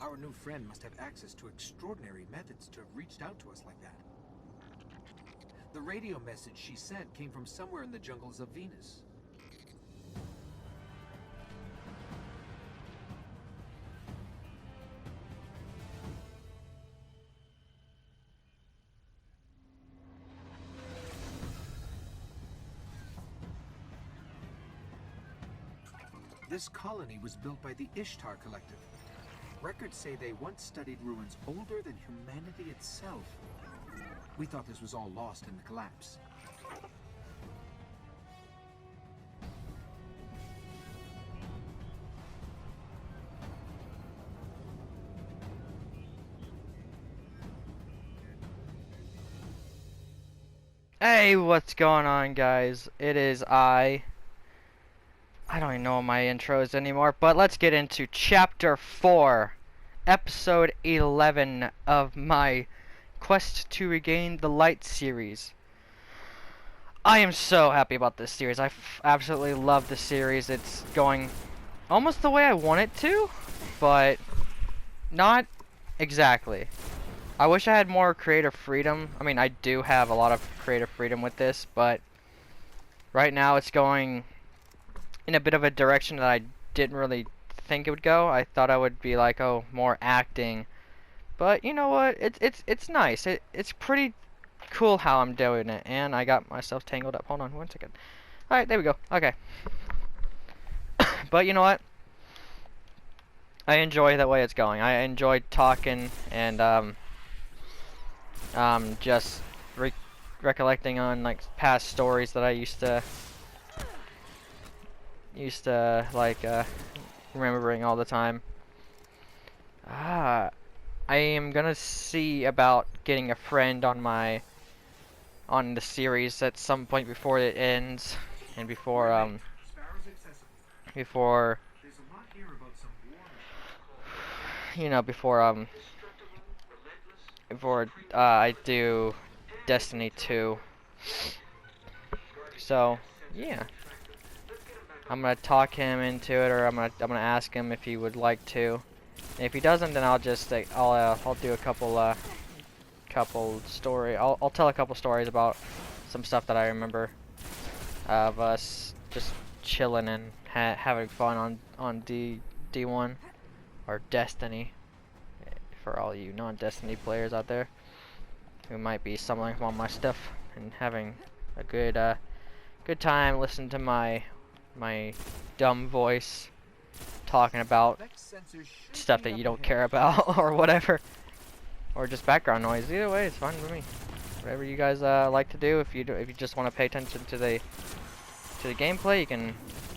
Our new friend must have access to extraordinary methods to have reached out to us like that. The radio message she sent came from somewhere in the jungles of Venus. This colony was built by the Ishtar Collective. Records say they once studied ruins older than humanity itself. We thought this was all lost in the collapse. Hey, what's going on, guys? It is I don't even know my intros anymore, but let's get into Chapter 4, Episode 11 of my Quest to Regain the Light series. I am so happy about this series. I absolutely love the series. It's going almost the way I want it to, but not exactly. I wish I had more creative freedom. I mean, I do have a lot of creative freedom with this, but right now it's going in a bit of a direction that I didn't really think it would go. I thought I would be like, oh, more acting. But you know what? It's nice. It's pretty cool how I'm doing it. And I got myself tangled up. Hold on 1 second. Alright, there we go. Okay. But you know what? I enjoy the way it's going. I enjoy talking and just recollecting on like past stories that I used to like remembering all the time. I am gonna see about getting a friend on the series at some point before it ends and before you know before I do Destiny 2. So yeah. I'm gonna talk him into it, or I'm gonna ask him if he would like to. And if he doesn't, then I'll just I'll do a couple story. I'll tell a couple stories about some stuff that I remember of us just chilling and having fun on D1 or Destiny, for all you non-Destiny players out there who might be stumbling upon my stuff and having a good time listening to my dumb voice talking about stuff that you don't care about or whatever, or just background noise. Either way, it's fine with me. Whatever you guys like to do. If you just want to pay attention to the gameplay, you can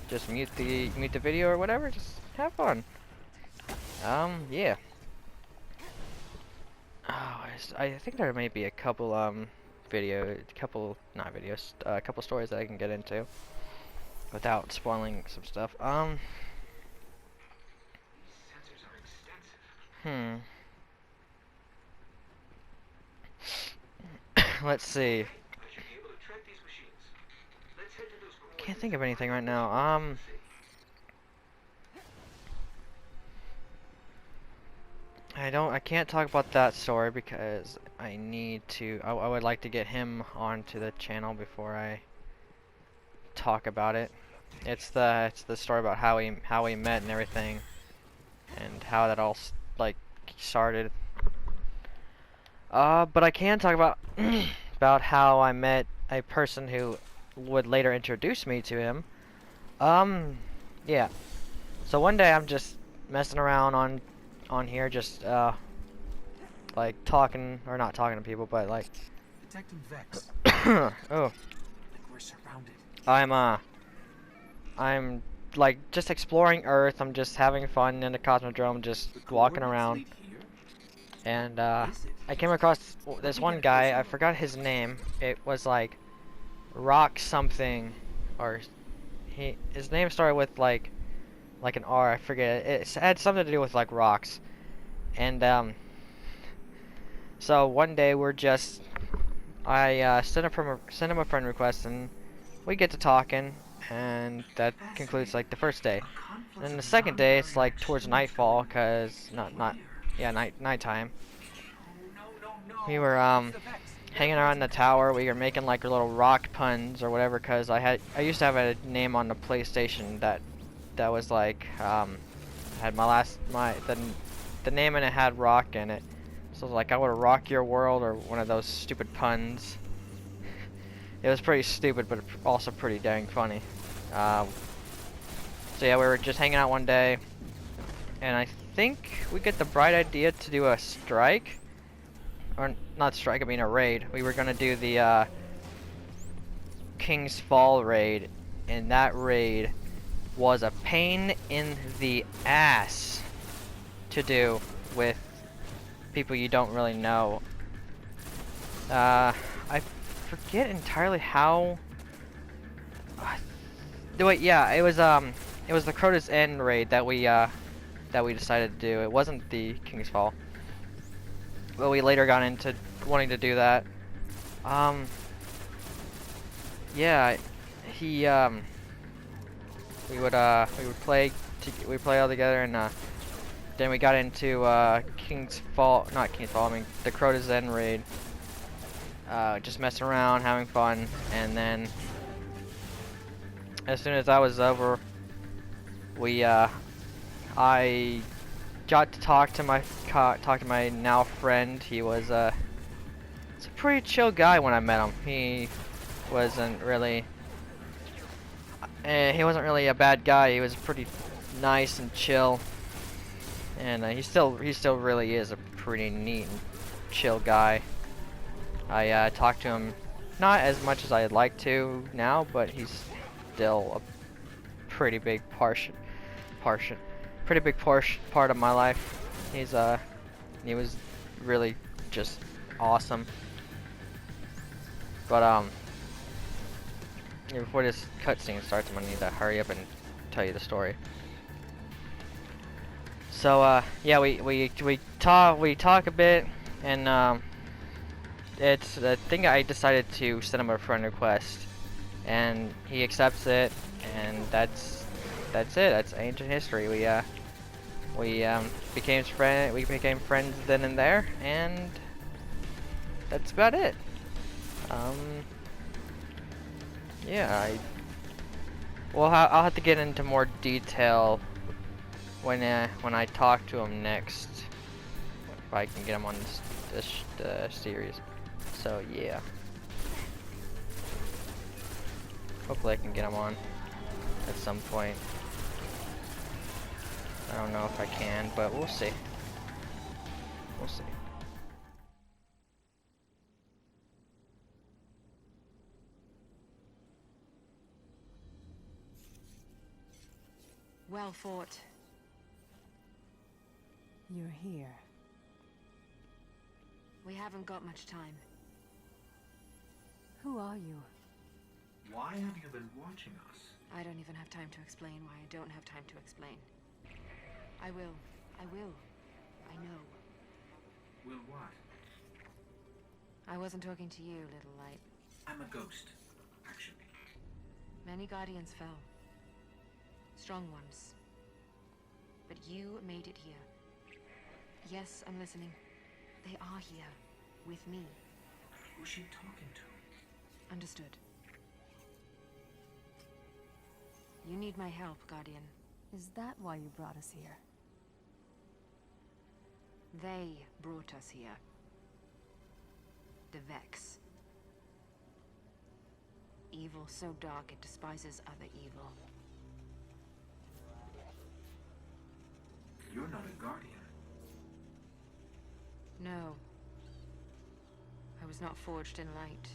just mute the video or whatever. Just have fun. Yeah. Oh, I think there may be a couple couple stories that I can get into without spoiling some stuff. Let's see. Can't think of anything right now. I can't talk about that story because I need to. I would like to get him onto the channel before I talk about it. It's the story about how we met and everything, and how that all like started. But I can talk about about how I met a person who would later introduce me to him. Yeah. So one day I'm just messing around on here, just like talking, or not talking to people, but like Detective Vex. oh, Like we're surrounded. I'm like just exploring Earth. I'm just having fun in the Cosmodrome, just walking around. And I came across this one guy. I forgot his name. It was like Rock something, or his name started with like an R. I forget. It had something to do with like rocks. And so one day I sent him a friend request, and we get to talking, and that concludes like the first day. And then the second day, it's like towards nightfall, cause yeah, nighttime. We were hanging around the tower. We were making like little rock puns or whatever, cause I used to have a name on the PlayStation that was like had the name, and it had rock in it. So it was like I would rock your world, or one of those stupid puns. It was pretty stupid, but also pretty dang funny. So yeah, we were just hanging out one day, and I think we get the bright idea to do a strike. Or not strike, I mean a raid. We were gonna do the King's Fall raid, and that raid was a pain in the ass to do with people you don't really know. I forget entirely how. Wait, yeah, it was the Crota's End raid that we decided to do. It wasn't the King's Fall, but we later got into wanting to do that. Yeah, we would play all together, and then we got into King's Fall, not King's Fall, I mean the Crota's End raid. Just messing around, having fun, and then as soon as that was over, I got to talk to my now friend. He was he's a pretty chill guy when I met him. He wasn't really a bad guy. He was pretty nice and chill, and he still really is a pretty neat and chill guy. I talk to him not as much as I'd like to now, but he's still a pretty big part of my life. He was really just awesome. But before this cutscene starts, I'm gonna need to hurry up and tell you the story. So yeah, we talk a bit, and I think I decided to send him a friend request, and he accepts it, and that's it. That's ancient history. We became friends then and there, and that's about it. Yeah, I'll have to get into more detail when I talk to him next, if I can get him on this series. So yeah, hopefully I can get him on at some point. I don't know if I can, but we'll see. We'll see. Well fought. You're here. We haven't got much time. Who are you? Why have you been watching us? I don't even have time to explain why I don't have time to explain. I will. I know. Will what? I wasn't talking to you, little light. I'm a ghost, actually. Many guardians fell. Strong ones. But you made it here. Yes, I'm listening. They are here. With me. Who's she talking to? Understood. You need my help, Guardian. Is that why you brought us here? They brought us here. The Vex. Evil so dark it despises other evil. You're not a guardian. No. I was not forged in light.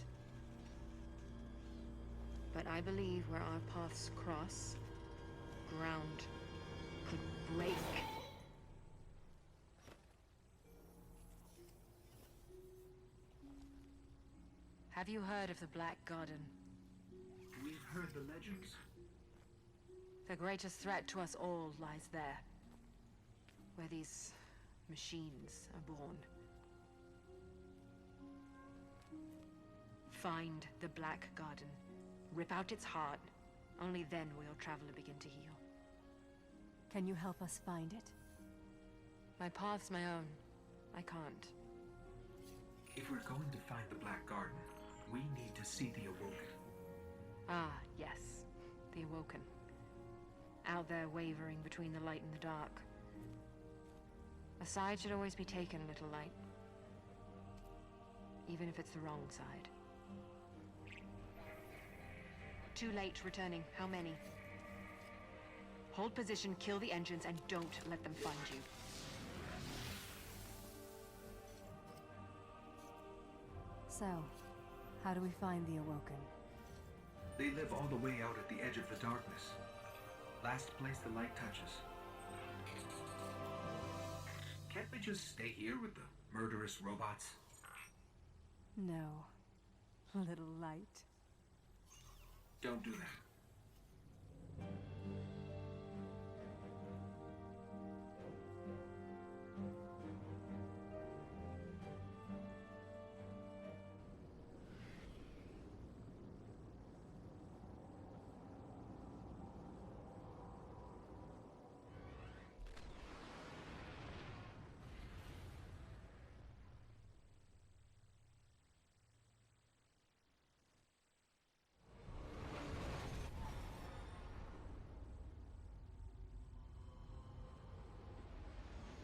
But I believe where our paths cross, ground could break. Have you heard of the Black Garden? We've heard the legends. The greatest threat to us all lies there. Where these machines are born. Find the Black Garden. Rip out its heart. Only then will your traveler begin to heal. Can you help us find it? My path's my own. I can't. If we're going to find the Black Garden, we need to see the Awoken. Ah, yes. The Awoken. Out there wavering between the light and the dark. A side should always be taken, little light. Even if it's the wrong side. Too late returning. How many? Hold position, kill the engines, and don't let them find you. So, how do we find the Awoken? They live all the way out at the edge of the darkness. Last place the light touches. Can't we just stay here with the murderous robots? No. Little light. Don't do that.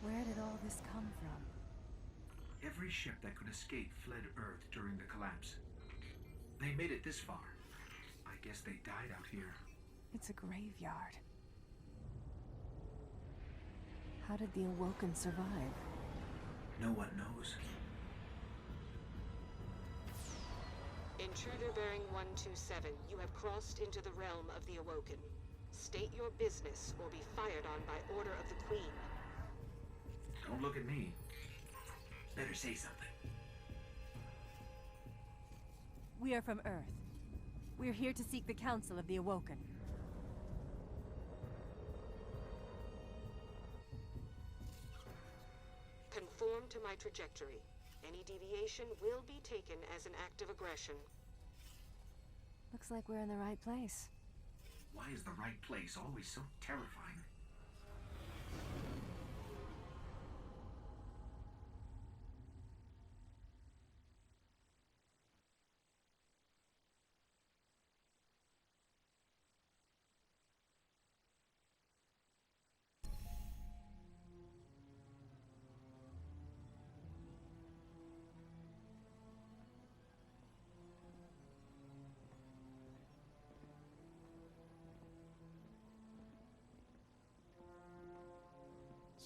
Where did all this come from? Every ship that could escape fled Earth during the collapse. They made it this far. I guess they died out here. It's a graveyard. How did the Awoken survive? No one knows. Intruder bearing 127, you have crossed into the realm of the Awoken. State your business or be fired on by order of the Queen. Don't look at me. Better say something. We are from Earth. We're here to seek the Council of the Awoken. Conform to my trajectory. Any deviation will be taken as an act of aggression. Looks like we're in the right place. Why is the right place always so terrifying?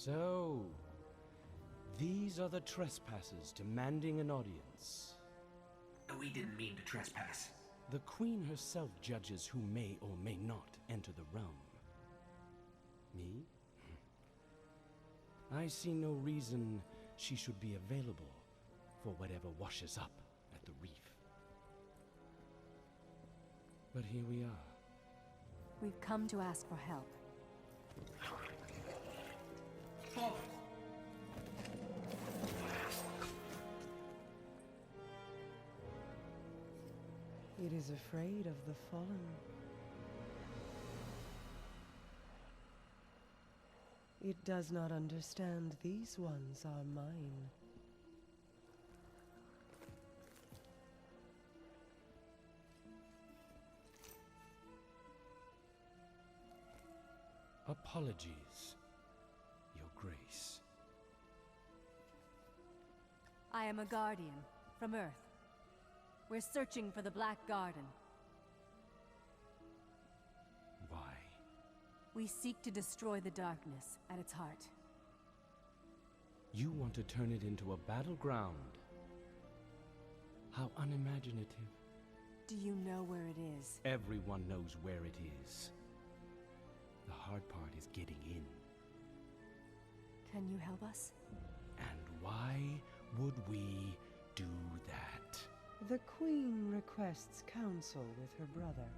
So, these are the trespassers demanding an audience. We didn't mean to trespass. The Queen herself judges who may or may not enter the realm. Me? I see no reason she should be available for whatever washes up at the reef. But here we are. We've come to ask for help. Follow. It is afraid of the fallen. It does not understand these ones are mine. Apologies, Your Grace. I am a guardian from Earth. We're searching for the Black Garden. Why? We seek to destroy the darkness at its heart. You want to turn it into a battleground? How unimaginative. Do you know where it is? Everyone knows where it is. The hard part is getting in. Can you help us? And why would we do that? The Queen requests counsel with her brother.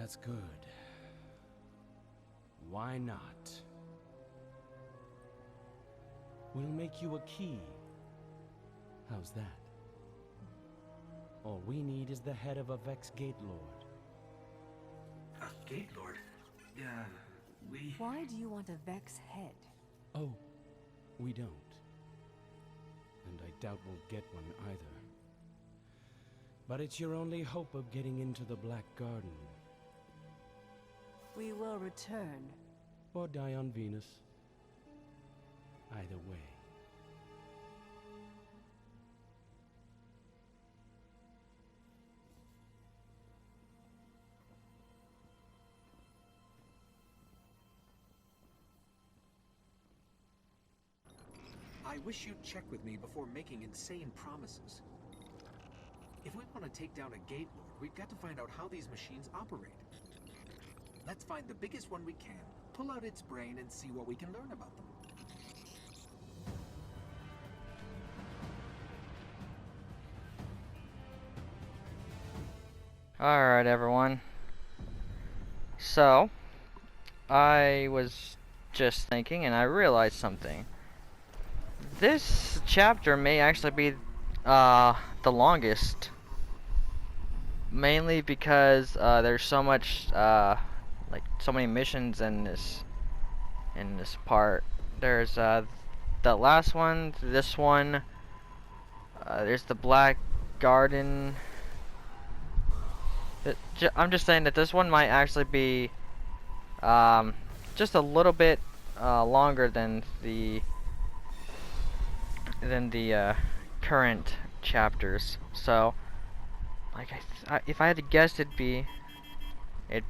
That's good. Why not? We'll make you a key. How's that? All we need is the head of a Vex Gate Lord. A Gate Lord? Yeah, we... Why do you want a Vex head? Oh, we don't. And I doubt we'll get one either. But it's your only hope of getting into the Black Garden. We will return. Or die on Venus. Either way. I wish you'd check with me before making insane promises. If we want to take down a Gate Lord, we've got to find out how these machines operate. Let's find the biggest one we can, pull out its brain, and see what we can learn about them. Alright, everyone. So, I was just thinking and I realized something. This chapter may actually be the longest. Mainly because there's so much, like so many missions in this part. There's the last one, this one. There's the Black Garden. I'm just saying that this one might actually be just a little bit longer than the current chapters. So, like, if I had to guess, it'd be I'd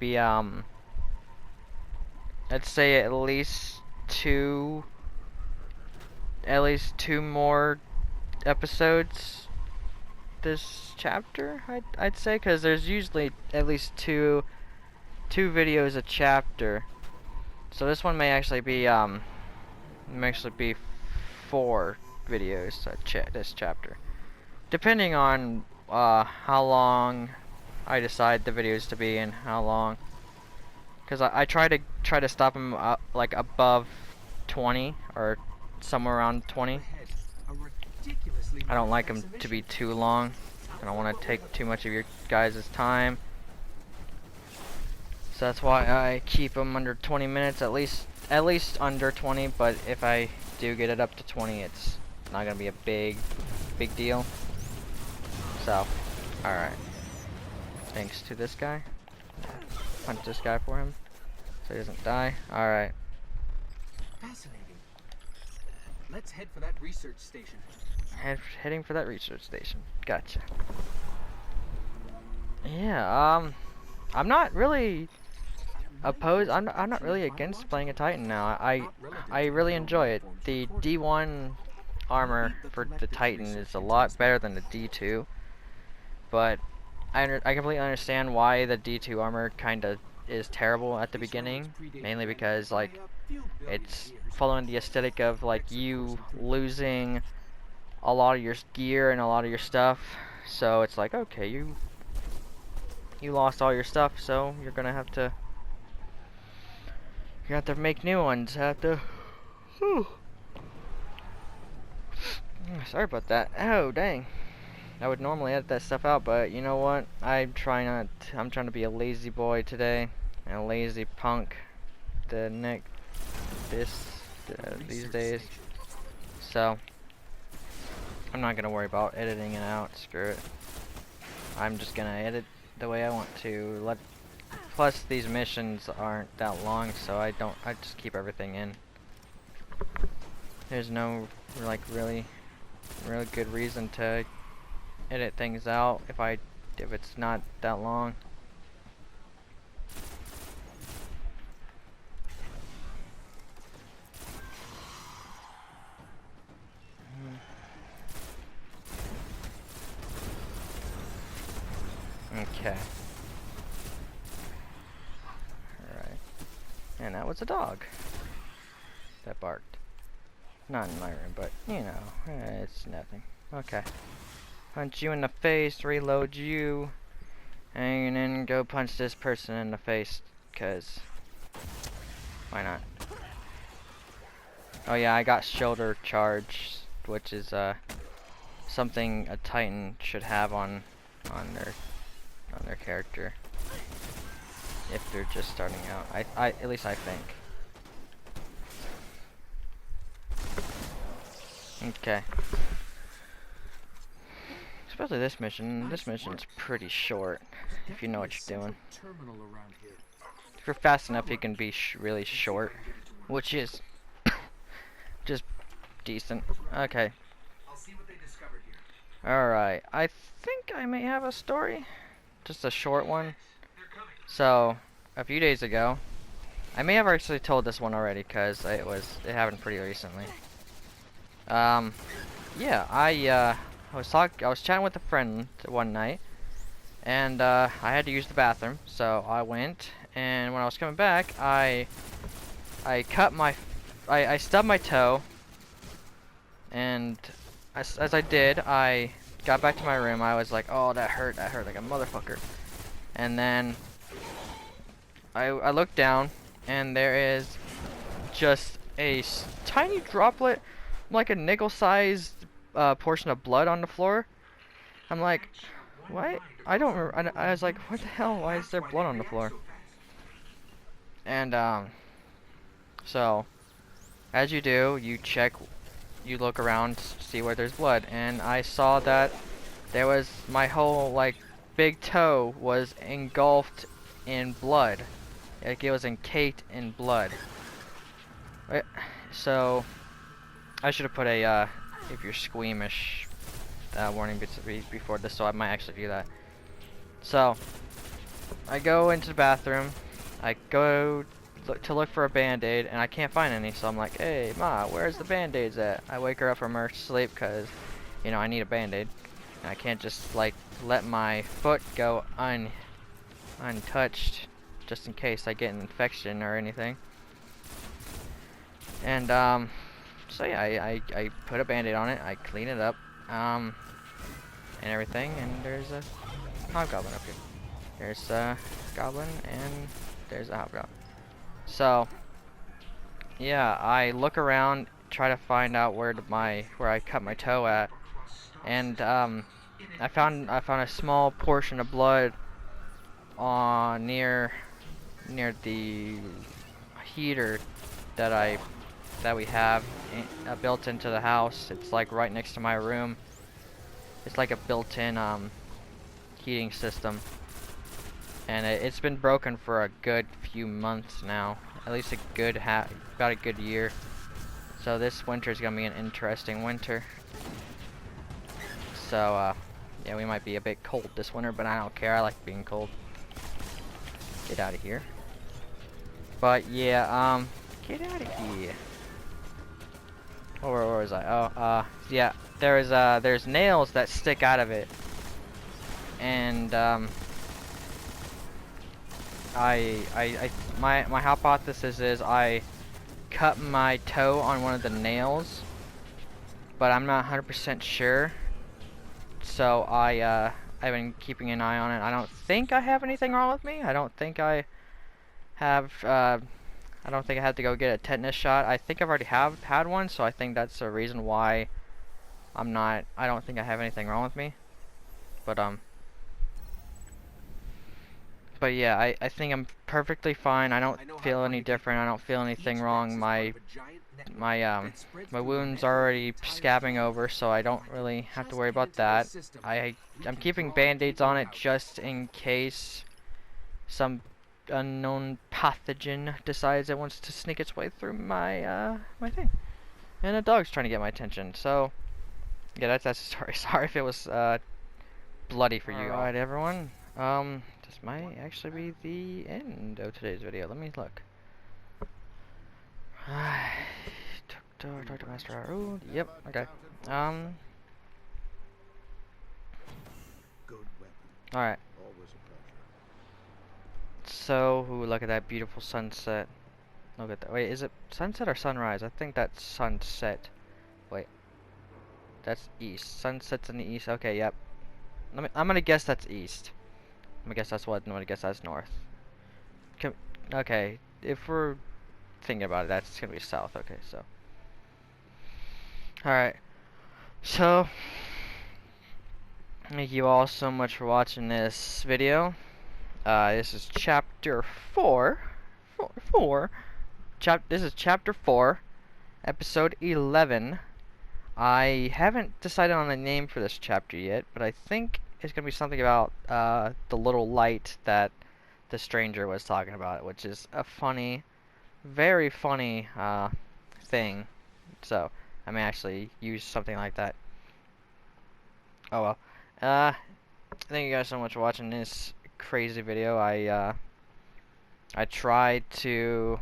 say at least two more episodes this chapter, I'd say, because there's usually at least two videos a chapter. So this one may actually be 4 videos this chapter, depending on how long I decide the videos to be and how long. Because I try to stop them like above 20 or somewhere around 20. I don't like them to be too long. I don't want to take too much of your guys' time. So that's why I keep them under 20 minutes, at least under 20. But if I do get it up to 20, it's not gonna be a big deal. So, all right. Thanks to this guy. Punch this guy for him, so he doesn't die. All right. Fascinating. Let's head for that research station. Heading for that research station. Gotcha. Yeah. I'm not really opposed. I'm not really against playing a Titan now. I really enjoy it. The D1 armor for the Titan is a lot better than the D2, but I completely understand why the D2 armor kinda is terrible at the beginning, mainly because like it's following the aesthetic of like you losing a lot of your gear and a lot of your stuff. So it's like, okay, you lost all your stuff, so you're gonna have to make new ones. Sorry about that. Oh dang. I would normally edit that stuff out, but you know what? I'm trying to be a lazy boy today, and a lazy punk these days. So I'm not gonna worry about editing it out. Screw it. I'm just gonna edit the way I want to. Plus these missions aren't that long, so I just keep everything in. There's no like really good reason to edit things out if it's not that long. Okay. Alright. And that was a dog that barked. Not in my room, but you know, it's nothing. Okay. Punch you in the face, reload you, And then go punch this person in the face, cause why not? Oh yeah, I got shoulder charge, which is something a Titan should have on their character if they're just starting out. I at least I think. Okay. Especially this mission. This mission's pretty short if you know what you're doing. If you're fast enough, you can be really short, which is just decent. Okay. Alright, I think I may have a story. Just a short one. So, a few days ago, I may have actually told this one already because it happened pretty recently. Yeah, I was chatting with a friend one night, and I had to use the bathroom, so I went, and when I was coming back, I stubbed my toe, and as I did, I got back to my room. I was like, oh, that hurt like a motherfucker. And then I looked down, and there is just a tiny droplet, like a nickel-sized portion of blood on the floor. I'm like, what? I don't remember. I was like, what the hell? Why is there blood on the floor? And so as you do, you check. You look around, see where there's blood, and I saw that there was my whole like big toe was engulfed in blood, like it was encased in blood. So I should have put a if you're squeamish warning before this, so I might actually do that. So I go into the bathroom, I go to look for a band-aid, and I can't find any, so I'm like, hey Ma, where's the band-aids at? I wake her up from her sleep because, you know, I need a band-aid, and I can't just like let my foot go untouched just in case I get an infection or anything. And so yeah, I put a band-aid on it, I clean it up, and everything, and there's a hobgoblin up here. There's a goblin, and there's a hobgoblin. So, yeah, I look around, try to find out where I cut my toe at, and I found a small portion of blood near the heater that we have built into the house. It's like right next to my room. It's like a built-in heating system. And it's been broken for a good few months now, at least about a good year. So this winter is gonna be an interesting winter. So yeah, we might be a bit cold this winter, but I don't care. I like being cold. Get out of here. But yeah, get out of here. Where was I? Oh, yeah. There's nails that stick out of it, and my hypothesis is I cut my toe on one of the nails, but I'm not 100% sure. So I've been keeping an eye on it. I don't think I have anything wrong with me. I don't think I have. I don't think I had to go get a tetanus shot. I think I've already had one, so I think that's the reason why I don't think I have anything wrong with me. But yeah, I think I'm perfectly fine. I don't feel any different. I don't feel anything wrong. My wound's already scabbing over, so I don't really have to worry about that. I'm keeping band-aids on it just in case some unknown pathogen decides it wants to sneak its way through my my thing. And a dog's trying to get my attention. So yeah, that's the story. Sorry if it was bloody for you. Alright, everyone. This might actually be the end of today's video. Let me look. Talk to Master Haru. Yep, okay. Alright. So, ooh, look at that beautiful sunset. Look at that. Wait, is it sunset or sunrise? I think that's sunset. Wait. That's east. Sunset's in the east. Okay, yep. I'm gonna guess that's east. I guess that's what. No, I guess that's north. Okay, if we're thinking about it, that's gonna be south. Okay, so. Alright. So, thank you all so much for watching this video. This is chapter 4. This is chapter 4, episode 11. I haven't decided on the name for this chapter yet, but I think it's gonna be something about the little light that the stranger was talking about, which is a funny, very funny thing. So I may actually use something like that. Oh well. Thank you guys so much for watching this crazy video. I tried to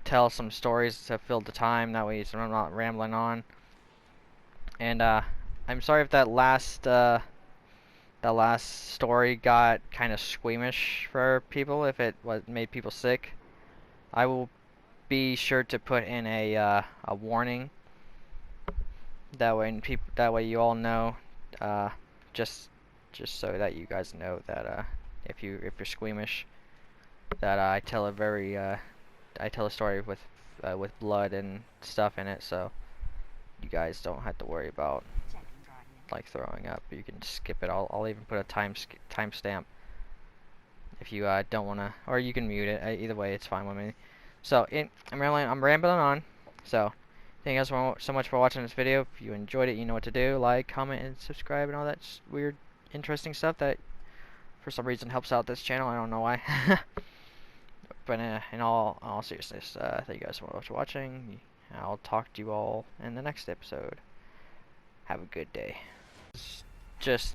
tell some stories to fill the time, that way so I'm not rambling on. And I'm sorry if that last story got kind of squeamish for people, if it made people sick. I will be sure to put in a warning. That way you all know, just so that you guys know that if you're squeamish, that I tell a story with blood and stuff in it, so you guys don't have to worry about like throwing up. You can skip it. I'll even put a timestamp if you don't wanna, or you can mute it. Either way, it's fine with me. So I'm rambling on. So thank you guys so much for watching this video. If you enjoyed it, you know what to do. Like, comment, and subscribe, and all that weird, interesting stuff that for some reason helps out this channel. I don't know why. But in all seriousness, thank you guys so much for watching. I'll talk to you all in the next episode. Have a good day. Just